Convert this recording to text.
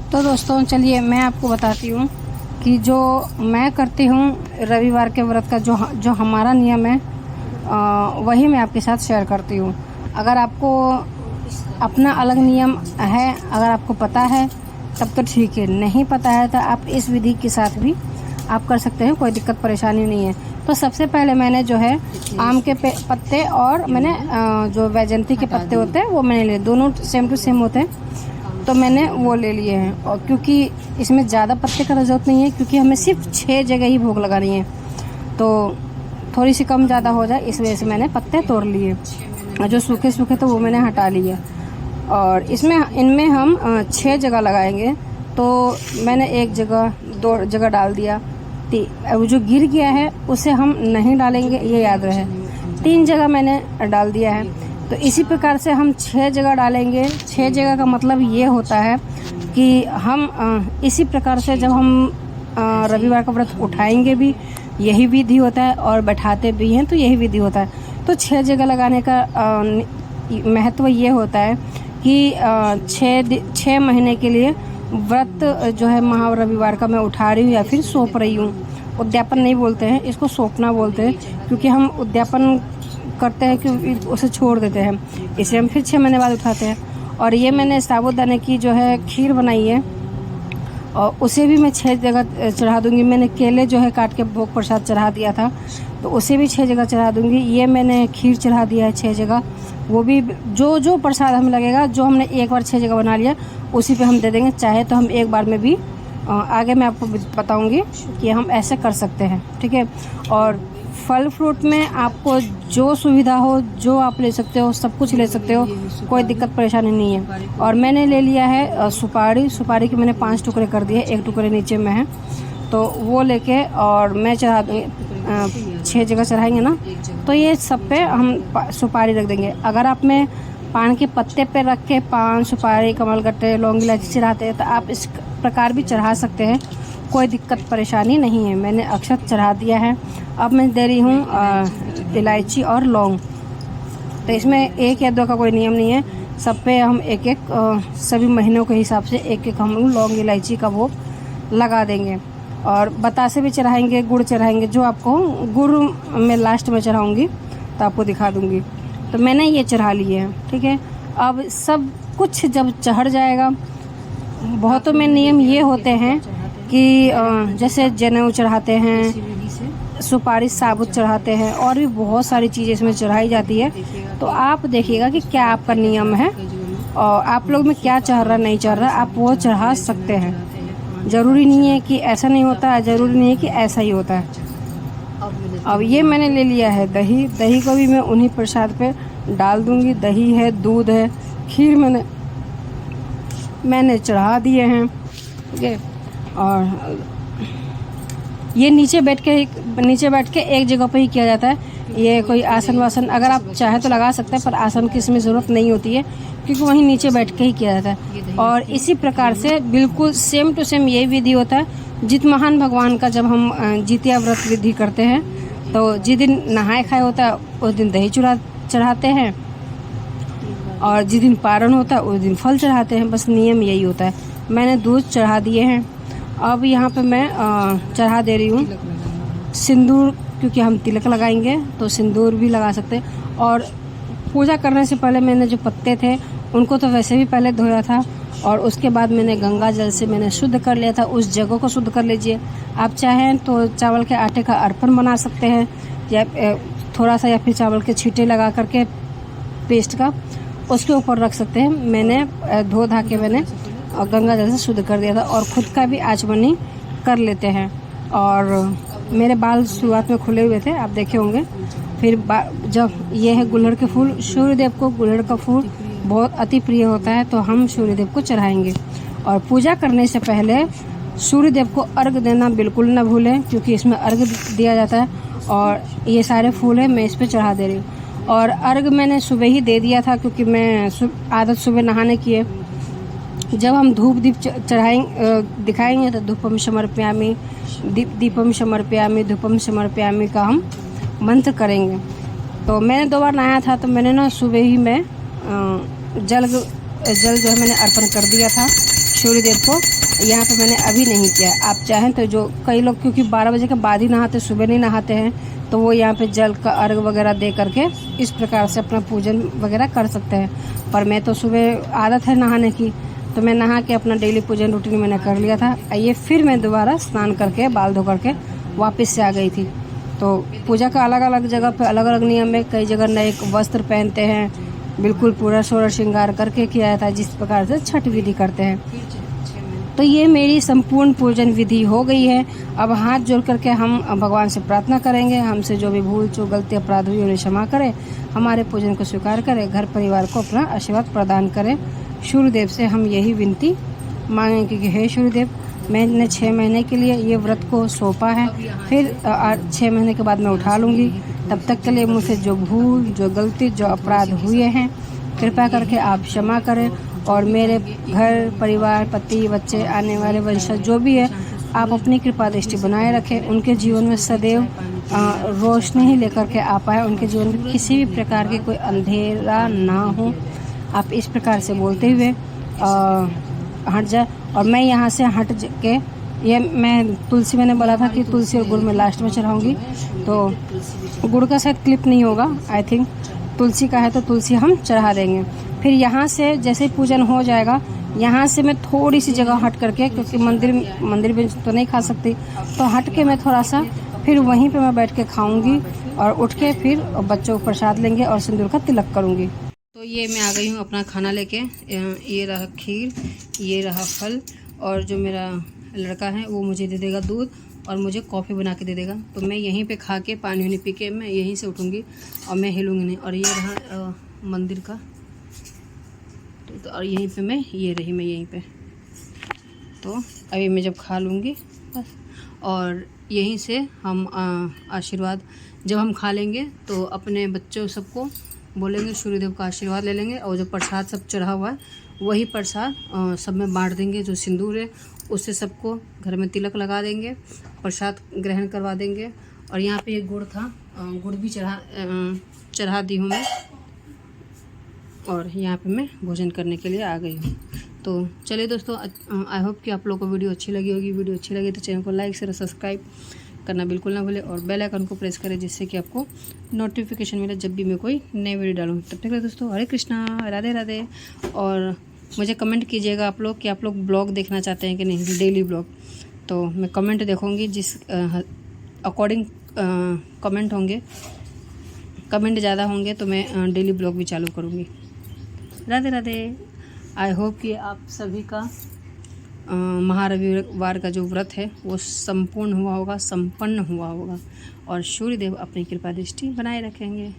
तो दोस्तों चलिए मैं आपको बताती हूँ कि जो मैं करती हूँ रविवार के व्रत का जो हमारा नियम है वही मैं आपके साथ शेयर करती हूँ। अगर आपको अपना अलग नियम है, अगर आपको पता है तब तो ठीक है, नहीं पता है तो आप इस विधि के साथ भी आप कर सकते हैं, कोई दिक्कत परेशानी नहीं है। तो सबसे पहले मैंने जो है आम के पत्ते और मैंने जो वैजयंती के पत्ते होते हैं वो मैंने लिए, दोनों सेम टू सेम होते हैं तो मैंने वो ले लिए हैं। और क्योंकि इसमें ज़्यादा पत्ते का ज़रूरत नहीं है, क्योंकि हमें सिर्फ 6 जगह ही भोग लगानी है, तो थोड़ी सी कम ज़्यादा हो जाए इस वजह से मैंने पत्ते तोड़ लिए और जो सूखे सूखे तो वो मैंने हटा लिए। और इनमें हम 6 जगह लगाएंगे, तो मैंने 1 जगह 2 जगह डाल दिया, जो गिर गया है उसे हम नहीं डालेंगे, ये याद रहे। 3 जगह मैंने डाल दिया है। तो इसी प्रकार से हम 6 जगह डालेंगे। 6 जगह का मतलब ये होता है कि हम इसी प्रकार से जब हम रविवार का व्रत उठाएंगे भी यही विधि होता है और बैठाते भी हैं तो यही विधि होता है। तो 6 जगह लगाने का महत्व ये होता है कि 6 महीने के लिए व्रत जो है महारविवार का मैं उठा रही हूँ या फिर सौंप रही हूँ। उद्यापन नहीं बोलते हैं, इसको सौंपना बोलते हैं, क्योंकि हम उद्यापन करते हैं कि उसे छोड़ देते हैं, इसे हम फिर 6 महीने बाद उठाते हैं। और ये मैंने साबूदाने की जो है खीर बनाई है और उसे भी मैं 6 जगह चढ़ा दूंगी। मैंने केले जो है काट के भोग प्रसाद चढ़ा दिया था तो उसे भी 6 जगह चढ़ा दूंगी। ये मैंने खीर चढ़ा दिया है 6 जगह, वो भी जो प्रसाद हमें लगेगा, जो हमने एक बार 6 जगह बना लिया उसी पे हम दे देंगे। चाहे तो हम एक बार में भी आगे मैं आपको बताऊंगी कि हम ऐसे कर सकते हैं, ठीक है। और फल फ्रूट में आपको जो सुविधा हो, जो आप ले सकते हो, सब कुछ ले सकते हो, कोई दिक्कत परेशानी नहीं है। और मैंने ले लिया है सुपारी के मैंने 5 टुकड़े कर दिए, 1 टुकड़े नीचे में है, तो वो लेके और मैं चढ़ा दूँगी। 6 जगह चढ़ाएंगे ना, तो ये सब पे हम सुपारी रख देंगे। अगर आप में पान के पत्ते पे रख के पान, सुपारी, कमलगट्टे, लौंग इलायची चढ़ाते हैं तो आप इस प्रकार भी चढ़ा सकते हैं, कोई दिक्कत परेशानी नहीं है। मैंने अक्षत चढ़ा दिया है। अब मैं दे रही हूँ इलायची और लौंग। तो इसमें 1 या 2 का कोई नियम नहीं है, सब पे हम एक सभी महीनों के हिसाब से एक हम लौंग इलायची का वो लगा देंगे। और बतासे भी चढ़ाएंगे, गुड़ चढ़ाएंगे, जो आपको गुड़ मैं लास्ट में चढ़ाऊँगी तो आपको दिखा दूँगी। तो मैंने ये चढ़ा लिए हैं, ठीक है। अब सब कुछ जब चढ़ जाएगा, बहुतों में नियम ये होते हैं कि जैसे जनेऊ चढ़ाते हैं, सुपारी साबुत चढ़ाते हैं, और भी बहुत सारी चीज़ें इसमें चढ़ाई जाती है। तो आप देखिएगा कि क्या आपका नियम है और आप लोग में क्या चढ़ रहा नहीं चढ़ रहा, आप वो चढ़ा सकते हैं। ज़रूरी नहीं है कि ऐसा नहीं होता है, ज़रूरी नहीं है कि ऐसा ही होता है। अब ये मैंने ले लिया है दही को भी मैं उन्हीं प्रसाद पे डाल दूंगी। दही है, दूध है, खीर मैंने चढ़ा दिए हैं, ठीक है। और ये नीचे बैठ के एक जगह पे ही किया जाता है। ये कोई आसन वासन अगर आप चाहे तो लगा सकते हैं, पर आसन की इसमें ज़रूरत नहीं होती है, क्योंकि वहीं नीचे बैठ के ही किया जाता है। और इसी प्रकार से बिल्कुल सेम टू सेम यही विधि होता है। जितमहान भगवान का जब हम जितिया व्रत विधि करते हैं तो जिस दिन नहाए खाए होता है उस दिन दही चढ़ाते हैं, और जिस दिन पारण होता है उस दिन फल चढ़ाते हैं। बस नियम यही होता है। मैंने दूध चढ़ा दिए हैं। अब यहाँ पे मैं चढ़ा दे रही हूँ सिंदूर, क्योंकि हम तिलक लगाएंगे तो सिंदूर भी लगा सकते हैं। और पूजा करने से पहले मैंने जो पत्ते थे उनको तो वैसे भी पहले धोया था, और उसके बाद मैंने गंगा जल से मैंने शुद्ध कर लिया था। उस जगह को शुद्ध कर लीजिए। आप चाहें तो चावल के आटे का अर्पण बना सकते हैं, या थोड़ा सा, या फिर चावल के छींटे लगा करके पेस्ट का उसके ऊपर रख सकते हैं। मैंने धो धा के मैंने गंगा जल से शुद्ध कर दिया था। और ख़ुद का भी आचमनी कर लेते हैं। और मेरे बाल शुरुआत में खुले हुए थे, आप देखे होंगे। फिर जब ये है गुलहड़ के फूल, सूर्यदेव को गुलहड़ का फूल बहुत अति प्रिय होता है, तो हम सूर्यदेव को चढ़ाएंगे। और पूजा करने से पहले सूर्यदेव को अर्घ देना बिल्कुल न भूलें, क्योंकि इसमें अर्घ दिया जाता है। और ये सारे फूल है मैं इस पर चढ़ा दे रही हूँ। और अर्घ मैंने सुबह ही दे दिया था, क्योंकि मैं आदत सुबह नहाने की है। जब हम धूप दीप दिखाएंगे तो धूपम समर्पयामि, दीपम समर्पयामि, धूपम समर्पयामि का हम मंत्र करेंगे। तो मैंने 2 बार नहाया था, तो मैंने ना सुबह ही मैं जल जो है मैंने अर्पण कर दिया था सूर्य देव को यहाँ पे मैंने अभी नहीं किया। आप चाहें तो जो कई लोग क्योंकि 12 बजे के बाद ही नहाते, सुबह नहीं नहाते हैं, तो वो यहाँ पे जल का अर्घ वगैरह दे करके इस प्रकार से अपना पूजन वगैरह कर सकते हैं। पर मैं तो सुबह आदत है नहाने की, तो मैं नहा के अपना डेली पूजन रूटीन मैंने कर लिया था। ये फिर मैं दोबारा स्नान करके बाल धो करके वापस से आ गई थी। तो पूजा का अलग अलग जगह पे अलग अलग नियम है। कई जगह नए वस्त्र पहनते हैं, बिल्कुल पूरा सोलह श्रृंगार करके किया जाता है, जिस प्रकार से छठ विधि करते हैं। तो ये मेरी संपूर्ण पूजन विधि हो गई है। अब हाथ जोड़ करके हम भगवान से प्रार्थना करेंगे, हमसे जो भी भूल चूक गलती अपराध हुई उन्हें क्षमा करें, हमारे पूजन को स्वीकार करें, घर परिवार को अपना आशीर्वाद प्रदान करें। सूर्यदेव से हम यही विनती मांगेंगे कि हे सूर्यदेव, मैंने 6 महीने के लिए ये व्रत को सौंपा है, फिर 6 महीने के बाद मैं उठा लूँगी। तब तक के लिए मुझसे जो भूल, जो गलती, जो अपराध हुए हैं, कृपया करके आप क्षमा करें और मेरे घर परिवार, पति, बच्चे, आने वाले वंशज जो भी है, आप अपनी कृपा दृष्टि बनाए रखें। उनके जीवन में सदैव रोशनी ही लेकर के आ पाए, उनके जीवन में किसी भी प्रकार के कोई अंधेरा ना हो। आप इस प्रकार से बोलते हुए हट जाए और मैं यहाँ से हट के ये मैं तुलसी, मैंने बोला था कि तुलसी और गुड़ में लास्ट में चढ़ाऊँगी, तो गुड़ का शायद क्लिप नहीं होगा, आई थिंक तुलसी का है, तो तुलसी हम चढ़ा देंगे। फिर यहाँ से जैसे ही पूजन हो जाएगा, यहाँ से मैं थोड़ी सी जगह हट करके, क्योंकि मंदिर में तो नहीं खा सकती, तो हट के मैं थोड़ा सा फिर वहीं पे मैं बैठ के खाऊंगी और उठ के फिर बच्चों को प्रसाद लेंगे और सिंदूर का तिलक करूंगी। तो ये मैं आ गई हूँ अपना खाना लेके। ये रहा खीर, ये रहा फल, और जो मेरा लड़का है वो मुझे दे देगा दूध और मुझे कॉफ़ी बना के दे देगा। तो मैं यहीं पे खा के पानी वानी पी के मैं यहीं से उठूँगी और मैं हिलूँगी नहीं। और ये रहा मंदिर का, तो और यहीं पे मैं यहीं पे, तो अभी मैं जब खा लूँगी बस, और यहीं से हम आशीर्वाद जब हम खा लेंगे तो अपने बच्चों सबको बोलेंगे, सूर्यदेव का आशीर्वाद ले लेंगे, और जो प्रसाद सब चढ़ा हुआ है वही प्रसाद सब में बांट देंगे। जो सिंदूर है उससे सबको घर में तिलक लगा देंगे, प्रसाद ग्रहण करवा देंगे। और यहाँ पे एक गुड़ था, गुड़ भी चढ़ा दी हूँ मैं, और यहाँ पे मैं भोजन करने के लिए आ गई हूँ। तो चलिए दोस्तों, आई होप कि आप लोगों को वीडियो अच्छी लगी होगी। वीडियो अच्छी लगी तो चैनल को लाइक शेयर सब्सक्राइब करना बिल्कुल ना भूलें, और बेल आइकन को प्रेस करें, जिससे कि आपको नोटिफिकेशन मिले जब भी मैं कोई नई वीडियो डालूँ। तब तक के लिए दोस्तों, हरे कृष्णा, राधे राधे। और मुझे कमेंट कीजिएगा आप लोग कि आप लोग ब्लॉग देखना चाहते हैं कि नहीं, डेली ब्लॉग। तो मैं कमेंट देखूँगी, जिस अकॉर्डिंग कमेंट होंगे, कमेंट ज़्यादा होंगे तो मैं डेली ब्लॉग भी चालू करूँगी। राधे राधे। आई होप कि आप सभी का महारविवार का जो व्रत है वो संपूर्ण हुआ होगा, संपन्न हुआ होगा, और सूर्यदेव अपनी कृपा दृष्टि बनाए रखेंगे।